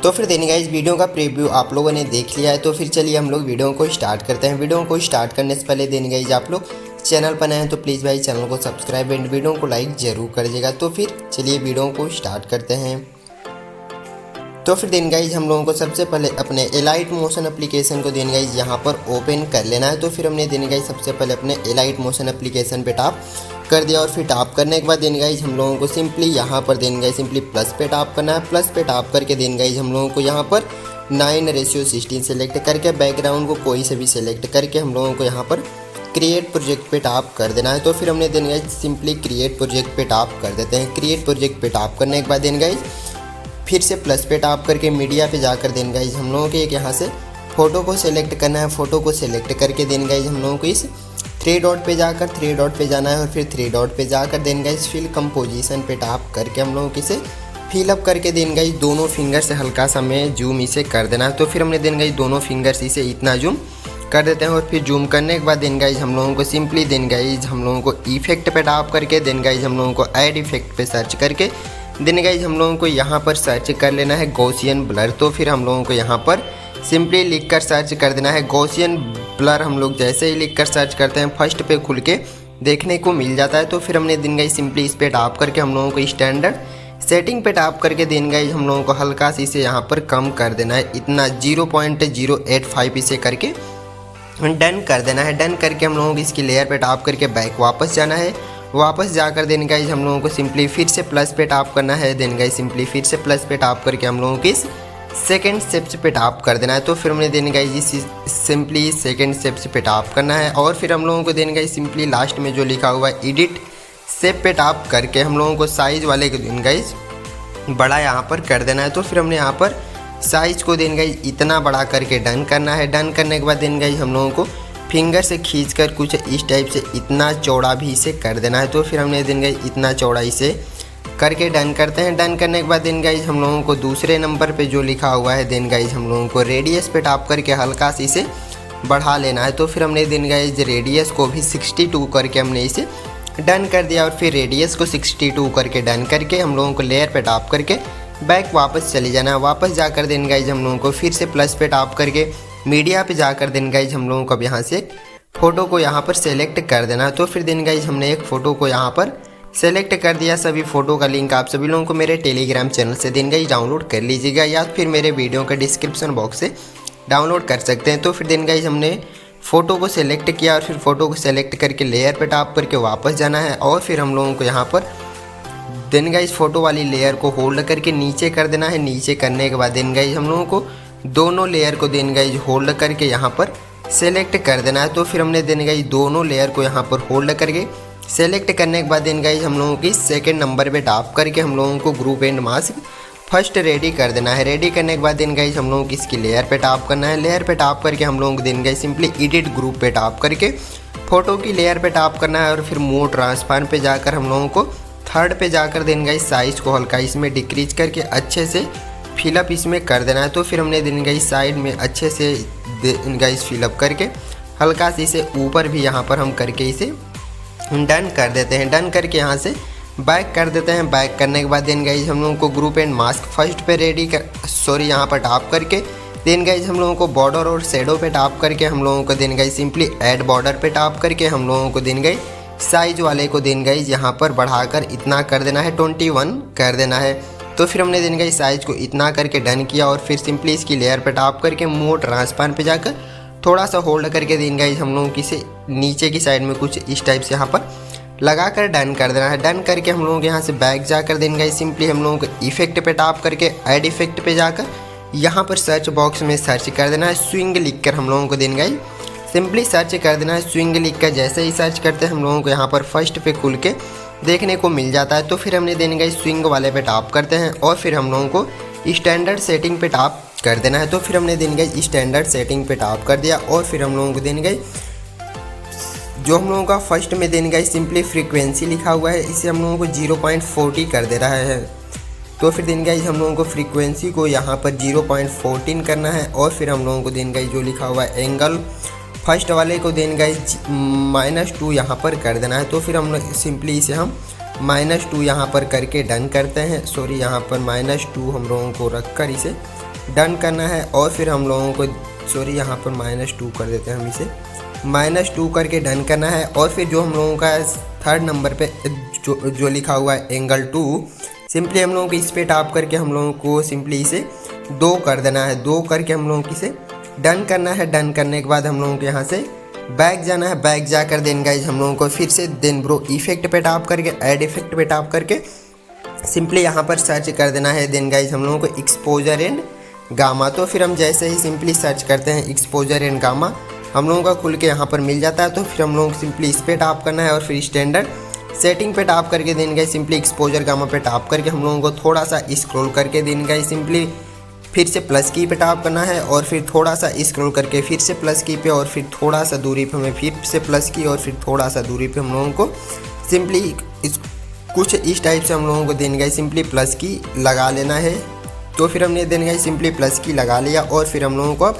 तो फिर देने गाइस वीडियो का प्रीव्यू आप लोगों ने देख लिया है, तो फिर चलिए हम लोग वीडियो को स्टार्ट करते हैं। वीडियो को स्टार्ट करने से पहले देने गाइस आप लोग चैनल पर नए हैं तो प्लीज़ भाई चैनल को सब्सक्राइब एंड वीडियो को लाइक ज़रूर करिएगा। तो फिर चलिए वीडियो को स्टार्ट करते हैं। तो फिर देन गाइज हम लोगों को सबसे पहले अपने एलाइट मोशन एप्लीकेशन को देन गाइज यहाँ पर ओपन कर लेना है। तो फिर हमने देन गाइज सबसे पहले अपने एलाइट मोशन एप्लीकेशन पे टैप कर दिया और फिर टैप करने के बाद देन गाइज हम लोगों को सिंपली यहाँ पर देन गाइज सिंपली प्लस पे टैप करना है। प्लस पे टैप करके देन गाइज हम लोगों को यहाँ पर 9:16 सेलेक्ट करके बैकग्राउंड को कोई से भी सिलेक्ट करके हम लोगों को यहाँ पर क्रिएट प्रोजेक्ट पे टैप कर देना है। तो फिर हमने then guys simply create project पे टैप कर देते हैं। क्रिएट प्रोजेक्ट पे टैप करने के बाद देन गाइज फिर से प्लस पे टैप करके मीडिया पे जाकर देन गाइज हम लोगों के एक यहाँ से फ़ोटो को सिलेक्ट करना है। फ़ोटो को सिलेक्ट करके देन गाइज हम लोगों को इस 3 डॉट पे जाकर 3 डॉट पे जाना है और फिर 3 डॉट पे जाकर देन गाइज फिल कंपोजिशन पे टैप करके हम लोगों को इसे फिलअप करके देन गाइज दोनों फिंगर से हल्का सा में जूम इसे कर देना है। तो फिर हमने देन गाइज दोनों फिंगर्स इसे इतना जूम कर देते हैं और फिर जूम करने के बाद देन गाइज हम लोगों को सिंपली देन गाइज हम लोगों को इफेक्ट पे टैप करके देन गाइज हम लोगों को ऐड इफेक्ट पे सर्च करके देन गाइज हम लोगों को यहाँ पर सर्च कर लेना है गॉसियन ब्लर। तो फिर हम लोगों को यहाँ पर सिंपली लिख कर सर्च कर देना है गॉसियन ब्लर। हम लोग जैसे ही लिख कर सर्च करते हैं फर्स्ट पे खुल के देखने को मिल जाता है। तो फिर हमने देन गाइज सिंपली इस पे टैप करके हम लोगों को स्टैंडर्ड सेटिंग पे टैप करके देन गाइज हम लोगों को हल्का सी इसे यहाँ पर कम कर देना है, इतना 0.085 इसे करके डन कर देना है। डन करके हम लोगों को इसकी लेयर पे टैप करके बैक वापस जाना है। वापस जाकर देन गाइज हम लोगों को सिंपली फिर से प्लस पे टैप करना है। देन गाइज सिंपली फिर से प्लस पे टैप करके हम लोगों को इस सेकंड स्टेप्स पे टैप कर देना है। तो फिर हमने देन गाइज इस सिंपली सेकंड स्टेप्स पे टैप करना है और फिर हम लोगों को देन गाइज सिंपली लास्ट में जो लिखा हुआ है एडिट शेप पे टैप करके हम लोगों को साइज़ वाले को देन गाइज बड़ा यहाँ पर कर देना है। तो फिर हमने यहाँ पर साइज़ को देन गाइज इतना बड़ा करके डन करना है। डन करने के बाद देन गाइज हम लोगों को फिंगर से खींचकर कुछ इस टाइप से इतना चौड़ा भी इसे कर देना है। तो फिर हमने देन गाइज इतना चौड़ा इसे करके डन करते हैं। डन करने के बाद देन गाइज हम लोगों को दूसरे नंबर पे जो लिखा हुआ है देन गाइज हम लोगों को रेडियस पे टैप करके हल्का सी इसे बढ़ा लेना है। तो फिर हमने देन गाइज रेडियस को भी 62 करके हमने इसे डन कर दिया और फिर रेडियस को 62 करके डन करके हम लोगों को लेयर पे टैप करके बैक वापस चले जाना है। वापस जाकर देन गाइज हम लोगों को फिर से प्लस पे टैप करके मीडिया पे जाकर देन गाइज हम लोगों को अब यहाँ से एक फ़ोटो को यहाँ पर सेलेक्ट कर देना है। तो फिर देन गाइज हमने एक फ़ोटो को यहाँ पर सेलेक्ट कर दिया। सभी फ़ोटो का लिंक आप सभी लोगों को मेरे टेलीग्राम चैनल से देन गाइज डाउनलोड कर लीजिएगा या फिर मेरे वीडियो के डिस्क्रिप्शन बॉक्स से डाउनलोड कर सकते हैं। तो फिर देन गाइज हमने फ़ोटो को सेलेक्ट किया और फिर फ़ोटो को सेलेक्ट करके लेयर पर टैप करके वापस जाना है और फिर हम लोगों को यहाँ पर देन गाइज फ़ोटो वाली लेयर को होल्ड करके नीचे कर देना है। नीचे करने के बाद देन गाइज हम लोगों को दोनों लेयर को देन गाइज होल्ड करके यहाँ पर सेलेक्ट कर देना है। तो फिर हमने देन गाइज दोनों लेयर को यहाँ पर होल्ड करके सेलेक्ट करने के बाद देन गाइज हम लोगों की सेकंड नंबर पे टैप करके हम लोगों को group and mask first ready कर देना है। रेडी करने के बाद देन गाइज हम लोगों की इसकी लेयर पे टैप करना है। लेयर पे टैप करके हम लोगों को then guys simply edit group पे टैप करके फ़ोटो की लेयर पे टैप करना है और फिर मोर ट्रांसफार्म पे जाकर हम लोगों को थर्ड पे जाकर देन गाइज साइज़ को हल्का इसमें डिक्रीज करके अच्छे से फिलअप इसमें कर देना है। तो फिर हमने देन गाइज साइड में अच्छे से देन गाइज फिलअप करके हल्का सी इसे ऊपर भी यहाँ पर हम करके इसे डन कर देते हैं। डन करके यहाँ से बैक कर देते हैं। बैक करने के बाद देन गाइज हम लोगों को ग्रुप एंड मास्क फर्स्ट पे यहाँ पर टैप करके देन गाइज हम लोगों को बॉर्डर और शेडो पे टैप करके हम लोगों को then guys simply add border पे टैप करके हम लोगों को देन गाइज साइज़ वाले को देन गाइज यहाँ पर बढ़ाकर इतना कर देना है 21 कर देना है। तो फिर हमने देन गाइज साइज़ को इतना करके डन किया और फिर सिंपली इसकी लेयर पे टैप करके मोर ट्रांसफार्म पे जाकर थोड़ा सा होल्ड करके देन गाइज हम लोगों की से नीचे की साइड में कुछ इस टाइप से यहाँ पर लगा कर डन कर देना है। डन करके हम लोगों के यहाँ से बैक जाकर देन गाइज सिंपली हम लोगों को इफेक्ट पे टैप करके ऐड इफेक्ट पे जाकर यहाँ पर सर्च बॉक्स में सर्च कर देना है स्विंग लिख कर हम लोगों को देन गाइज सिंपली सर्च कर देना है। स्विंग लिख कर जैसे ही सर्च करते हैं हम लोगों को यहाँ पर फर्स्ट पे खुल के देखने को मिल जाता है। तो फिर हमने देन गाइज स्विंग वाले पे टैप करते हैं और फिर हम लोगों को स्टैंडर्ड सेटिंग पे टैप कर देना है। तो फिर हमने देन गाइज स्टैंडर्ड सेटिंग पे टैप कर दिया और फिर हम लोगों को देन गाइज जो हम लोगों का फर्स्ट में देन गाइज सिंपली फ्रीक्वेंसी लिखा हुआ है इसे हम लोगों को 0.40 कर दे रहा है। तो फिर देन गाइज हम लोगों को फ्रीक्वेंसी को यहाँ पर 0.14 करना है और फिर हम लोगों को देन गाइज जो लिखा हुआ है एंगल फर्स्ट वाले को देन गाइज -2 यहाँ पर कर देना है। तो फिर हम सिंपली इसे हम -2 यहाँ पर करके डन करते हैं। सॉरी, यहाँ पर -2 हम लोगों को रख कर इसे डन करना है और फिर हम लोगों को सॉरी यहाँ पर -2 कर देते हैं हम इसे, -2 करके डन करना है। और फिर जो हम लोगों का 3rd नंबर पे जो लिखा हुआ है एंगल 2, सिंपली हम लोगों को इस पे टैप करके हम लोगों को सिंपली इसे 2 कर देना है। 2 करके हम लोगों को इसे डन करना है। डन करने के बाद हम लोगों को यहाँ से बैक जाना है। बैक जाकर देन गाइज हम लोगों को फिर से देन ब्रो इफेक्ट पे टैप करके ऐड इफेक्ट पे टैप करके सिंपली यहाँ पर सर्च कर देना है देन गाइज हम लोगों को एक्सपोजर एंड गामा। तो फिर हम जैसे ही सिंपली सर्च करते हैं एक्सपोजर एंड गामा, हम लोगों का खुल के यहाँ पर मिल जाता है। तो फिर हम लोगों को सिंपली इस पे टैप करना है और फिर स्टैंडर्ड सेटिंग पे टैप करके then guys simply exposure gamma पे टैप करके हम लोगों को थोड़ा सा स्क्रॉल करके देन गाइज सिंपली फिर से प्लस की पे टैप करना है और फिर थोड़ा सा स्क्रॉल करके फिर से प्लस की पे और फिर थोड़ा सा दूरी पे हमें फिर से प्लस की और फिर थोड़ा सा दूरी पे हम लोगों को सिंपली कुछ इस टाइप से हम लोगों को देन गाइज सिंपली प्लस की लगा लेना है। तो फिर हमने देन गाइज सिंपली प्लस की लगा लिया और फिर हम लोगों को अब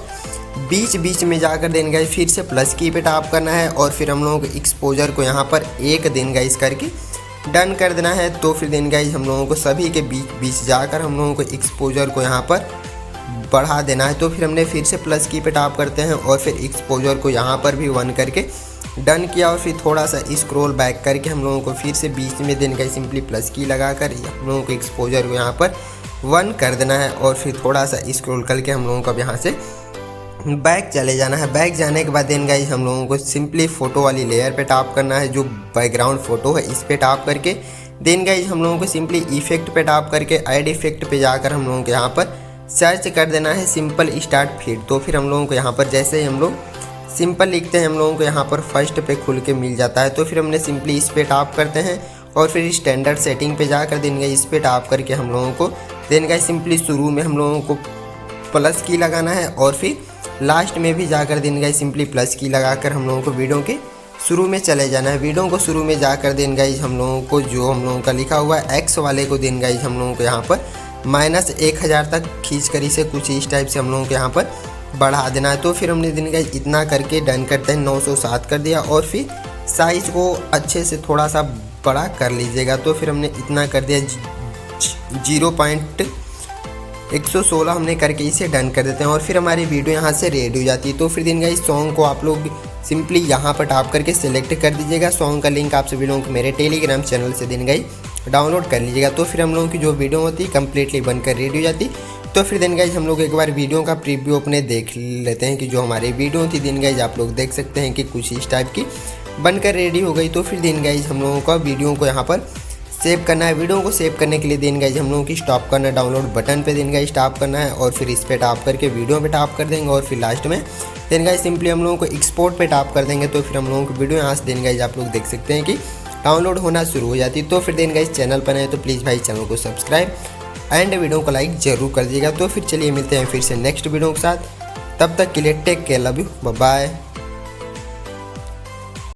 बीच बीच में जाकर देन गाइज फिर से प्लस की पे टैप करना है और फिर हम लोगों को एक्सपोजर को यहाँ पर 1 देन गाइज करके डन कर देना है। तो फिर देन गाइज हम लोगों को सभी के बीच बीच जाकर हम लोगों को एक्सपोजर को यहाँ पर बढ़ा देना है। तो फिर हमने फिर से प्लस की पे टैप करते हैं और फिर एक्सपोजर को यहाँ पर भी 1 करके डन किया और फिर थोड़ा सा स्क्रॉल बैक करके हम लोगों को फिर से बीच में देन गाइज सिंपली प्लस की लगाकर हम लोगों को एक्सपोजर को यहाँ पर 1 कर देना है और फिर थोड़ा सा स्क्रॉल करके हम लोगों को अब यहाँ से बैक चले जाना है। बैक जाने के बाद देन गाइज हम लोगों को सिंपली फ़ोटो वाली लेयर पे टैप करना है, जो बैकग्राउंड फ़ोटो है इस पे टैप करके देन गाइज हम लोगों को सिंपली इफेक्ट पे टैप करके ऐड इफेक्ट पे जाकर हम लोगों को यहाँ पर सर्च कर देना है सिंपल स्टार्ट फीड। तो फिर हम लोगों को यहाँ पर जैसे ही हम लोग सिंपल लिखते हैं हम लोगों को यहाँ पर फर्स्ट पे खुल के मिल जाता है। तो फिर हमने सिंपली इस पे टैप करते हैं और फिर स्टैंडर्ड सेटिंग पे जाकर देन गाइज इस पे टैप करके हम लोगों को देन गाइज सिंपली शुरू में हम लोगों को प्लस की लगाना है और फिर लास्ट में भी जाकर देन गाइज सिंपली प्लस की लगाकर हम लोगों को वीडियो के शुरू में चले जाना है। वीडियो को शुरू में जाकर देन गाइज हम लोगों को जो हम लोगों का लिखा हुआ है एक्स वाले को देन गाइज हम लोगों को यहाँ पर -1000 तक खींच कर इसे कुछ इस टाइप से हम लोगों को यहाँ पर बढ़ा देना है। तो फिर हमने दिन गाइज इतना करके डन करते हैं 907 कर दिया और फिर साइज़ को अच्छे से थोड़ा सा बड़ा कर लीजिएगा। तो फिर हमने इतना कर दिया 0.116 हमने करके इसे डन कर देते हैं और फिर हमारी वीडियो यहाँ से रेडी हो जाती है। तो फिर दिन गाइज सॉन्ग को आप लोग सिंपली यहाँ पर टैप करके सिलेक्ट कर दीजिएगा। सॉन्ग का लिंक आप सभी लोगों को मेरे टेलीग्राम चैनल से दिन गाइज डाउनलोड कर लीजिएगा। तो फिर हम लोगों की जो वीडियो होती है कम्प्लीटली बनकर रेडी हो जाती। तो फिर दिन गाइज हम लोग एक बार वीडियो का प्रीव्यू अपने देख लेते हैं कि जो हमारी वीडियो थी दिन गाइज आप लोग देख सकते हैं कि कुछ इस टाइप की बनकर रेडी हो गई। तो फिर दिन गाइज हम लोगों का वीडियो को यहाँ पर सेव करना है। वीडियो को सेव करने के लिए दिन गाइज हम लोगों की स्टॉप करना है, डाउनलोड बटन पे दिन गाइज टैप करना है और फिर इस पे टैप करके वीडियो पे टैप कर देंगे और फिर लास्ट में दिन गाइज सिंपली हम लोगों को एक्सपोर्ट पे टैप कर देंगे। तो फिर हम लोगों की वीडियो यहाँ से दिन गाइज आप लोग देख सकते हैं कि डाउनलोड होना शुरू हो जाती है। तो फिर दिन गाइज चैनल पर आए तो प्लीज़ भाई चैनल को सब्सक्राइब एंड वीडियो को लाइक जरूर कर दीजिएगा। तो फिर चलिए मिलते हैं फिर से नेक्स्ट वीडियो के साथ, तब तक के लिए take care, love you, bye bye.